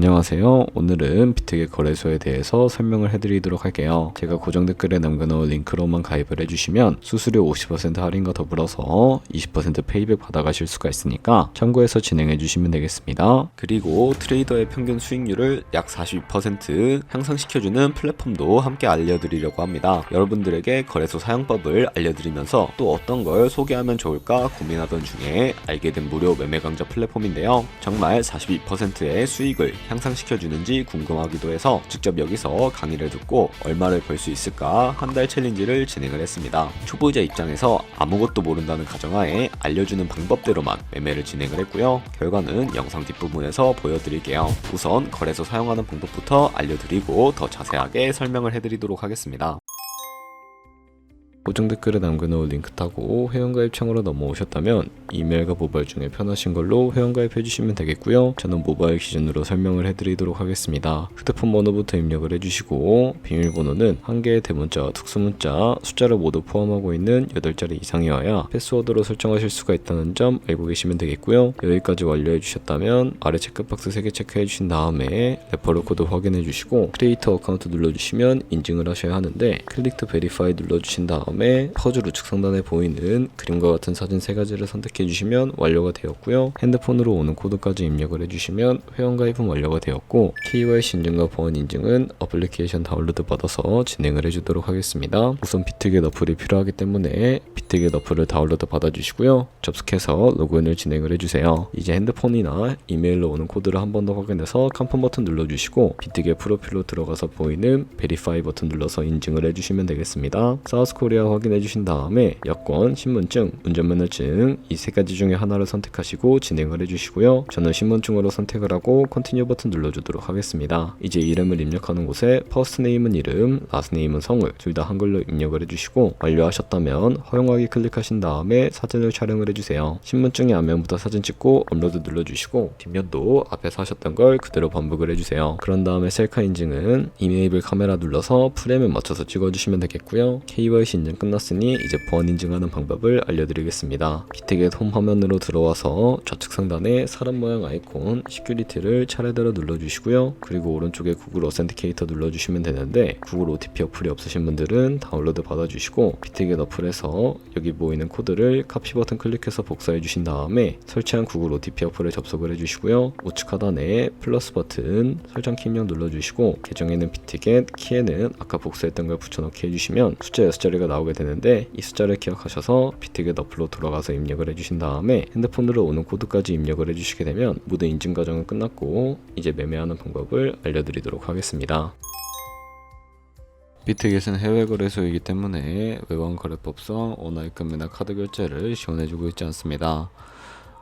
안녕하세요. 오늘은 비트겟 거래소에 대해서 설명을 해드리도록 할게요. 제가 고정 댓글에 남겨놓은 링크로만 가입을 해주시면 수수료 50% 할인과 더불어서 20% 페이백 받아가실 수가 있으니까 참고해서 진행해주시면 되겠습니다. 그리고 트레이더의 평균 수익률을 약 42% 향상시켜주는 플랫폼도 함께 알려드리려고 합니다. 여러분들에게 거래소 사용법을 알려드리면서 또 어떤 걸 소개하면 좋을까 고민하던 중에 알게 된 무료 매매 강좌 플랫폼인데요. 정말 42%의 수익을 향상시켜주는지 궁금하기도 해서 직접 여기서 강의를 듣고 얼마를 벌 수 있을까 한 달 챌린지를 진행을 했습니다. 초보자 입장에서 아무것도 모른다는 가정하에 알려주는 방법대로만 매매를 진행을 했고요. 결과는 영상 뒷부분에서 보여드릴게요. 우선 거래소 사용하는 방법부터 알려드리고 더 자세하게 설명을 해드리도록 하겠습니다. 고정 댓글에 남겨놓은 링크 타고 회원가입 창으로 넘어오셨다면 이메일과 모바일 중에 편하신 걸로 회원가입 해주시면 되겠고요. 저는 모바일 기준으로 설명을 해드리도록 하겠습니다. 휴대폰 번호부터 입력을 해주시고 비밀번호는 한 개의 대문자와 특수문자, 숫자를 모두 포함하고 있는 8자리 이상이어야 패스워드로 설정하실 수가 있다는 점 알고 계시면 되겠고요. 여기까지 완료해 주셨다면 아래 체크박스 3개 체크해 주신 다음에 레퍼럴 코드 확인해 주시고 크리에이터 어카운트 눌러주시면 인증을 하셔야 하는데 클릭 투 베리파이 눌러주신 다음에 퍼즐 우측 상단에 보이는 그림과 같은 사진 3가지를 선택해 주시면 완료가 되었고요. 핸드폰으로 오는 코드까지 입력을 해주시면 회원가입은 완료가 되었고 KYC 인증과 보안 인증은 어플리케이션 다운로드 받아서 진행을 해주도록 하겠습니다. 우선 비트겟 어플이 필요하기 때문에 비트겟 어플을 다운로드 받아주시고요. 접속해서 로그인을 진행을 해주세요. 이제 핸드폰이나 이메일로 오는 코드를 한 번 더 확인해서 컨펌 버튼 눌러주시고 비트겟 프로필로 들어가서 보이는 베리파이 버튼 눌러서 인증을 해주시면 되겠습니다. 사우스코리아 확인해 주신 다음에 여권, 신분증, 운전면허증 이 3가지 중에 하나를 선택하시고 진행을 해주시고요. 저는 신분증으로 선택을 하고 컨티뉴 버튼 눌러주도록 하겠습니다. 이제 이름을 입력하는 곳에 퍼스트 네임은 이름, 라스트 네임은 성을 둘 다 한글로 입력을 해주시고 완료하셨다면 허용하기 클릭하신 다음에 사진을 촬영을 해주세요. 신분증의 앞면부터 사진 찍고 업로드 눌러주시고 뒷면도 앞에서 하셨던 걸 그대로 반복을 해주세요. 그런 다음에 셀카 인증은 이메이블 카메라 눌러서 프레임에 맞춰서 찍어주시면 되겠고요. KYC 인증 끝났으니 이제 보안 인증하는 방법을 알려드리겠습니다. 비트겟 홈 화면으로 들어와서 좌측 상단에 사람 모양 아이콘 시큐리티를 차례대로 눌러주시고요. 그리고 오른쪽에 구글 어센티케이터 눌러주시면 되는데 구글 OTP 어플이 없으신 분들은 다운로드 받아주시고 비트겟 어플에서 여기 보이는 코드를 카피 버튼 클릭해서 복사해 주신 다음에 설치한 구글 OTP 어플에 접속을 해주시고요. 우측 하단에 플러스 버튼 설정키 입력 눌러주시고 계정에는 비트겟, 키에는 아까 복사했던 걸 붙여넣기 해주시면 숫자 6자리가 나오게 되는데 이 숫자를 기억하셔서 비트겟 어플로 돌아가서 입력을 해주신 다음에 핸드폰으로 오는 코드까지 입력을 해주시게 되면 모든 인증 과정은 끝났고 이제 매매하는 방법을 알려드리도록 하겠습니다. 비트겟은 해외 거래소이기 때문에 외환 거래법상 원화입금이나 카드 결제를 지원해주고 있지 않습니다.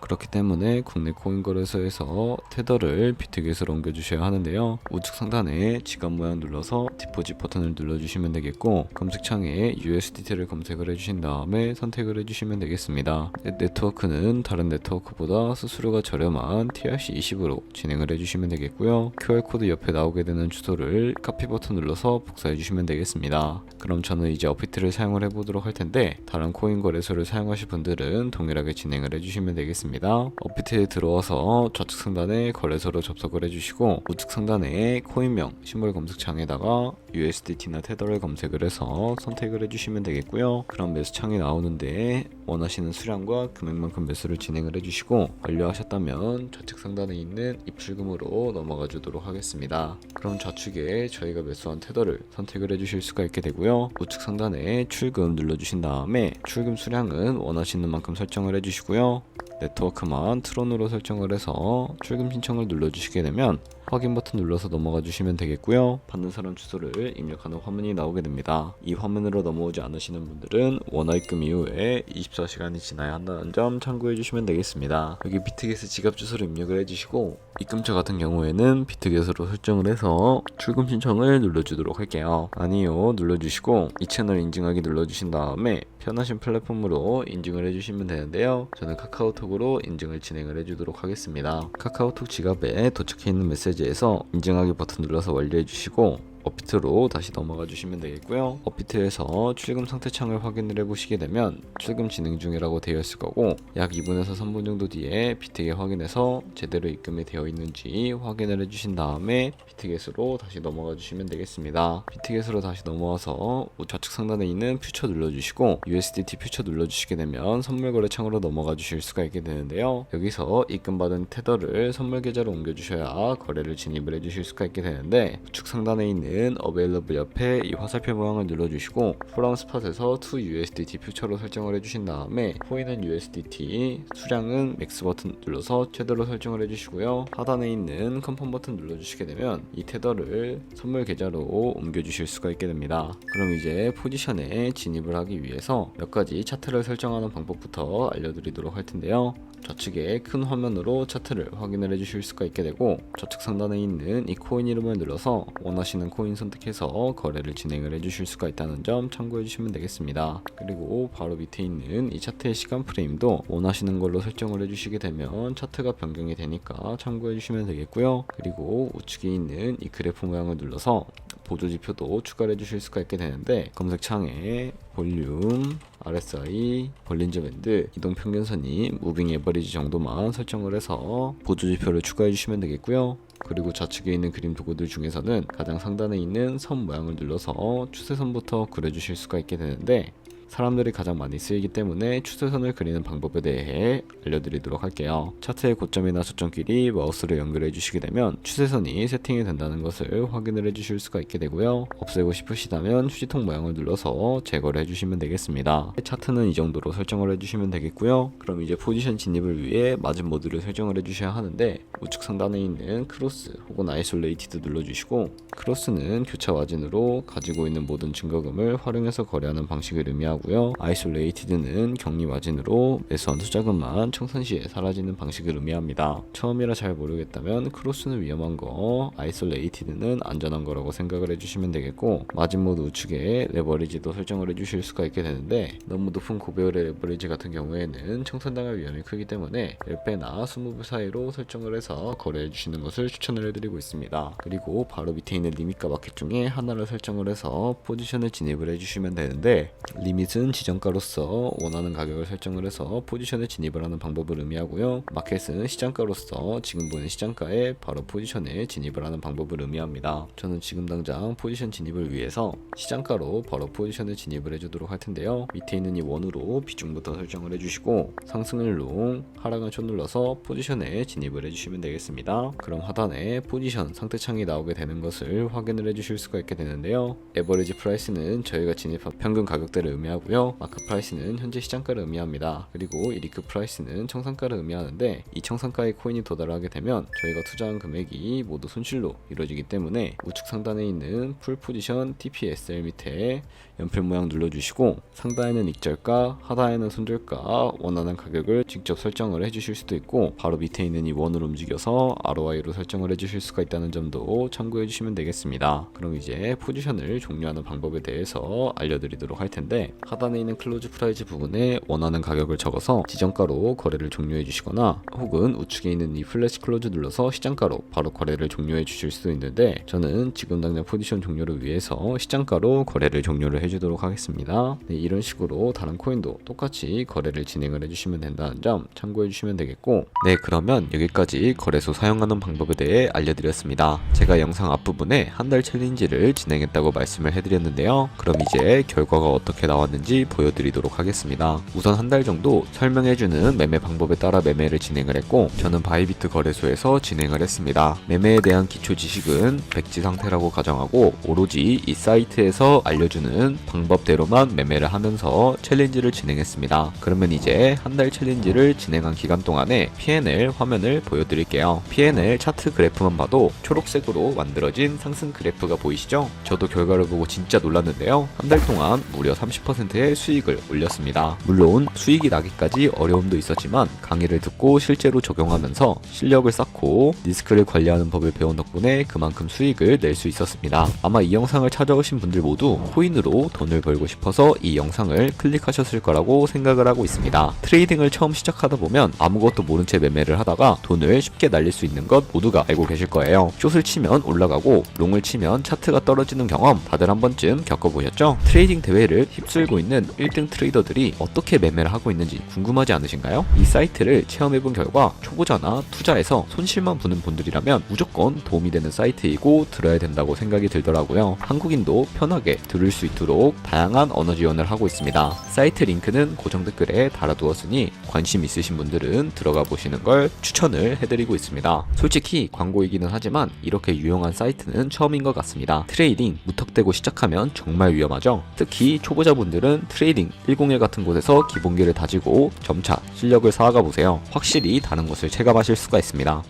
그렇기 때문에 국내 코인 거래소에서 테더를 비트겟으로 옮겨주셔야 하는데요. 우측 상단에 지갑 모양 눌러서 디포짓 버튼을 눌러주시면 되겠고 검색창에 USDT를 검색을 해주신 다음에 선택을 해주시면 되겠습니다. 네트워크는 다른 네트워크보다 수수료가 저렴한 TRC20으로 진행을 해주시면 되겠고요. QR코드 옆에 나오게 되는 주소를 카피 버튼 눌러서 복사해 주시면 되겠습니다. 그럼 저는 이제 어피트를 사용을 해보도록 할 텐데 다른 코인 거래소를 사용하실 분들은 동일하게 진행을 해주시면 되겠습니다. 어피트에 들어와서 좌측 상단에 거래소로 접속을 해주시고 우측 상단에 코인명 심볼 검색창에다가 USDT나 테더를 검색을 해서 선택을 해주시면 되겠고요. 그럼 매수창이 나오는데 원하시는 수량과 금액만큼 매수를 진행을 해주시고 완료하셨다면 좌측 상단에 있는 입출금으로 넘어가 주도록 하겠습니다. 그럼 좌측에 저희가 매수한 테더를 선택을 해주실 수가 있게 되고요. 우측 상단에 출금 눌러주신 다음에 출금 수량은 원하시는 만큼 설정을 해주시고요. 네트워크만 트론으로 설정을 해서 출금 신청을 눌러주시게 되면 확인 버튼 눌러서 넘어가 주시면 되겠고요. 받는 사람 주소를 입력하는 화면이 나오게 됩니다. 이 화면으로 넘어오지 않으시는 분들은 원화입금 이후에 24시간이 지나야 한다는 점 참고해 주시면 되겠습니다. 여기 비트겟의 지갑 주소를 입력을 해주시고 입금처 같은 경우에는 비트겟으로 설정을 해서 출금 신청을 눌러주도록 할게요. 아니요 눌러주시고 이 채널 인증하기 눌러주신 다음에 편하신 플랫폼으로 인증을 해주시면 되는데요. 저는 카카오톡으로 인증을 진행을 해주도록 하겠습니다. 카카오톡 지갑에 도착해 있는 메시지에서 인증하기 버튼 눌러서 완료해 주시고 업비트로 다시 넘어가 주시면 되겠고요. 업비트에서 출금 상태 창을 확인을 해보시게 되면 출금 진행 중이라고 되어 있을 거고, 약 2분에서 3분 정도 뒤에 비트겟 확인해서 제대로 입금이 되어 있는지 확인을 해주신 다음에 비트겟으로 다시 넘어가 주시면 되겠습니다. 비트겟으로 다시 넘어와서 좌측 상단에 있는 퓨처 눌러주시고 USDT 퓨처 눌러주시게 되면 선물 거래 창으로 넘어가 주실 수가 있게 되는데요. 여기서 입금받은 테더를 선물 계좌로 옮겨주셔야 거래를 진입을 해주실 수가 있게 되는데, 우측 상단에 있는 Available 옆에 이 화살표 모양을 눌러주시고 From Spot에서 To USDT 퓨처로 설정을 해주신 다음에 코인은 USDT, 수량은 맥스 버튼 눌러서 최대로 설정을 해주시고요. 하단에 있는 컨펌 버튼 눌러주시게 되면 이 테더를 선물 계좌로 옮겨주실 수가 있게 됩니다. 그럼 이제 포지션에 진입을 하기 위해서 몇 가지 차트를 설정하는 방법부터 알려드리도록 할 텐데요. 좌측에 큰 화면으로 차트를 확인을 해주실 수가 있게 되고, 좌측 상단에 있는 이 코인 이름을 눌러서 원하시는 코인 선택해서 거래를 진행을 해주실 수가 있다는 점 참고해 주시면 되겠습니다. 그리고 바로 밑에 있는 이 차트의 시간 프레임도 원하시는 걸로 설정을 해주시게 되면 차트가 변경이 되니까 참고해 주시면 되겠고요. 그리고 우측에 있는 이 그래프 모양을 눌러서 보조지표도 추가를 해주실 수가 있게 되는데, 검색창에 볼륨, RSI, 볼린저 밴드, 이동평균선이 무빙 에버리지 정도만 설정을 해서 보조지표를 추가해 주시면 되겠고요. 그리고 좌측에 있는 그림 도구들 중에서는 가장 상단에 있는 선 모양을 눌러서 추세선부터 그려주실 수가 있게 되는데, 사람들이 가장 많이 쓰이기 때문에 추세선을 그리는 방법에 대해 알려드리도록 할게요. 차트의 고점이나 저점끼리 마우스를 연결해 주시게 되면 추세선이 세팅이 된다는 것을 확인을 해 주실 수가 있게 되고요. 없애고 싶으시다면 휴지통 모양을 눌러서 제거를 해주시면 되겠습니다. 차트는 이 정도로 설정을 해주시면 되겠고요. 그럼 이제 포지션 진입을 위해 마진 모드를 설정을 해주셔야 하는데, 우측 상단에 있는 크로스 혹은 아이솔레이티드 눌러주시고, 크로스는 교차 마진으로 가지고 있는 모든 증거금을 활용해서 거래하는 방식을 의미하고, 아이솔레이티드는 격리 마진으로 매수한 투자금만 청산 시에 사라지는 방식을 의미합니다. 처음이라 잘 모르겠다면 크로스는 위험한 거, 아이솔레이티드는 안전한 거라고 생각을 해주시면 되겠고, 마진 모드 우측에 레버리지도 설정을 해주실 수가 있게 되는데, 너무 높은 고배율의 레버리지 같은 경우에는 청산당할 위험이 크기 때문에 10배나 20배 사이로 설정을 해서 거래해 주시는 것을 추천을 해드리고 있습니다. 그리고 바로 밑에 있는 리밋과 마켓 중에 하나를 설정을 해서 포지션을 진입을 해주시면 되는데, 리밋은 지정가로서 원하는 가격을 설정을 해서 포지션에 진입을 하는 방법을 의미하고요. 마켓은 시장가로서 지금 보는 시장가에 바로 포지션에 진입을 하는 방법을 의미합니다. 저는 지금 당장 포지션 진입을 위해서 시장가로 바로 포지션에 진입을 해주도록 할 텐데요. 밑에 있는 이 원으로 비중부터 설정을 해주시고, 상승을 롱, 하락은 숏 눌러서 포지션에 진입을 해주시면 되겠습니다. 그럼 하단에 포지션 상태창이 나오게 되는 것을 확인을 해주실 수가 있게 되는데요. 에버리지 프라이스는 저희가 진입한 평균 가격대를 의미하고, 마크 프라이스는 현재 시장가를 의미합니다. 그리고 이 리크 프라이스는 청산가를 의미하는데, 이 청산가의 코인이 도달하게 되면 저희가 투자한 금액이 모두 손실로 이루어지기 때문에 우측 상단에 있는 풀 포지션 TPSL 밑에 연필 모양 눌러주시고, 상단에는 익절가, 하단에는 손절가, 원하는 가격을 직접 설정을 해주실 수도 있고, 바로 밑에 있는 이 원을 움직여서 ROI로 설정을 해주실 수가 있다는 점도 참고해 주시면 되겠습니다. 그럼 이제 포지션을 종료하는 방법에 대해서 알려드리도록 할 텐데, 하단에 있는 클로즈 프라이즈 부분에 원하는 가격을 적어서 지정가로 거래를 종료해 주시거나, 혹은 우측에 있는 이 플래시 클로즈 눌러서 시장가로 바로 거래를 종료해 주실 수도 있는데, 저는 지금 당장 포지션 종료를 위해서 시장가로 거래를 종료를 해주도록 하겠습니다. 네, 이런 식으로 다른 코인도 똑같이 거래를 진행을 해주시면 된다는 점 참고해 주시면 되겠고, 네, 그러면 여기까지 거래소 사용하는 방법에 대해 알려드렸습니다. 제가 영상 앞부분에 한 달 챌린지를 진행했다고 말씀을 해드렸는데요. 그럼 이제 결과가 어떻게 나왔는지 보여드리도록 하겠습니다. 우선 한 달 정도 설명해주는 매매 방법에 따라 매매를 진행을 했고, 저는 바이비트 거래소에서 진행을 했습니다. 매매에 대한 기초 지식은 백지 상태라고 가정하고, 오로지 이 사이트에서 알려주는 방법대로만 매매를 하면서 챌린지를 진행했습니다. 그러면 이제 한 달 챌린지를 진행한 기간 동안에 P&L 화면을 보여드릴게요. P&L 차트 그래프만 봐도 초록색으로 만들어진 상승 그래프가 보이시죠? 저도 결과를 보고 진짜 놀랐는데요. 한 달 동안 무려 30% 20%의 수익을 올렸습니다. 물론 수익이 나기까지 어려움도 있었지만 강의를 듣고 실제로 적용하면서 실력을 쌓고 리스크를 관리하는 법을 배운 덕분에 그만큼 수익을 낼 수 있었습니다. 아마 이 영상을 찾아오신 분들 모두 코인으로 돈을 벌고 싶어서 이 영상을 클릭하셨을 거라고 생각을 하고 있습니다. 트레이딩을 처음 시작하다 보면 아무것도 모른 채 매매를 하다가 돈을 쉽게 날릴 수 있는 것 모두가 알고 계실 거예요. 숏을 치면 올라가고 롱을 치면 차트가 떨어지는 경험 다들 한 번쯤 겪어보셨죠? 트레이딩 대회를 휩쓸고 있는 1등 트레이더들이 어떻게 매매를 하고 있는지 궁금하지 않으신가요? 이 사이트를 체험해본 결과 초보자나 투자에서 손실만 보는 분들이라면 무조건 도움이 되는 사이트이고 들어야 된다고 생각이 들더라고요. 한국인도 편하게 들을 수 있도록 다양한 언어 지원을 하고 있습니다. 사이트 링크는 고정 댓글에 달아두었으니 관심 있으신 분들은 들어가 보시는 걸 추천을 해드리고 있습니다. 솔직히 광고이기는 하지만 이렇게 유용한 사이트는 처음인 것 같습니다. 트레이딩 무턱대고 시작하면 정말 위험하죠. 특히 초보자분들은 트레이딩 101 같은 곳에서 기본기를 다지고 점차 실력을 쌓아가 보세요. 확실히 다른 것을 체감하실 수가 있습니다.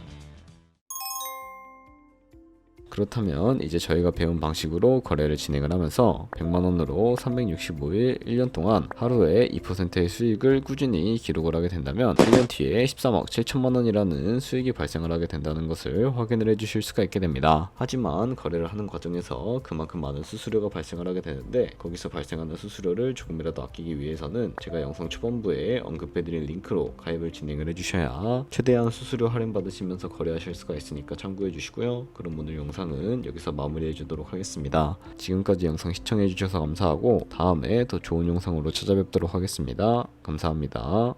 그렇다면 이제 저희가 배운 방식으로 거래를 진행을 하면서 100만원으로 365일 1년 동안 하루에 2%의 수익을 꾸준히 기록을 하게 된다면 1년 뒤에 13억 7천만원이라는 수익이 발생을 하게 된다는 것을 확인을 해주실 수가 있게 됩니다. 하지만 거래를 하는 과정에서 그만큼 많은 수수료가 발생을 하게 되는데 거기서 발생하는 수수료를 조금이라도 아끼기 위해서는 제가 영상 초반부에 언급해드린 링크로 가입을 진행을 해주셔야 최대한 수수료 할인 받으시면서 거래하실 수가 있으니까 참고해 주시고요. 그럼 오늘 영상은 여기서 마무리해 주도록 하겠습니다. 지금까지 영상 시청해 주셔서 감사하고 다음에 더 좋은 영상으로 찾아뵙도록 하겠습니다. 감사합니다.